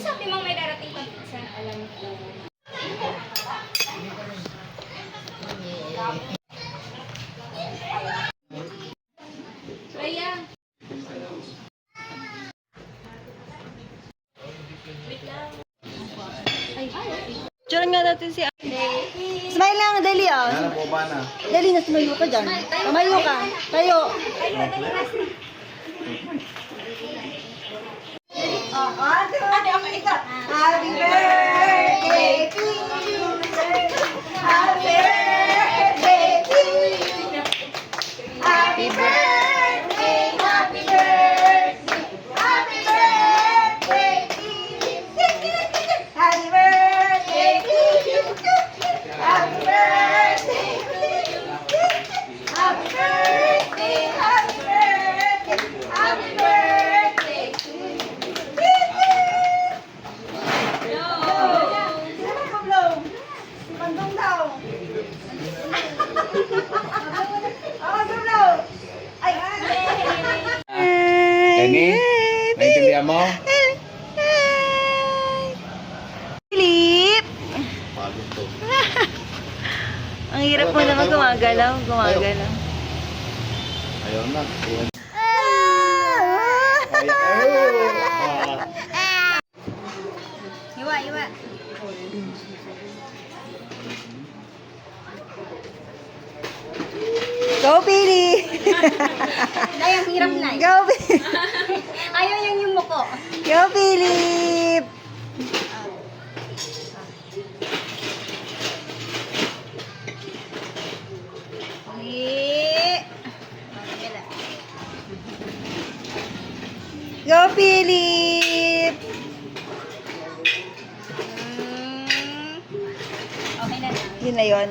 sabi mo may darating pang pizza? Alam ko. Raya. Wait lang. Diyan nga natin si... Smile lang, Dali ah. Ano po ba na? Dali na, tumayo ka dyan. Tumayo ka. Tayo. Happy birthday to you. Happy birthday to you. Happy birthday, happy birthday, happy birthday to you. Happy birthday to you. Happy birthday to you. Happy birthday, happy birthday, happy birthday to you. Bandung daw. Daw. Ay, Penny? Naintindihan mo? Philip! Pagod to. Ang hirap mo naman gumagalaw. Ayaw na. Iwa. Go, Pili! Nay, ang hirap na. Go, Philip! Ayaw yung muko. Go, Philip! Go, Philip! Okay na. Yun na yun.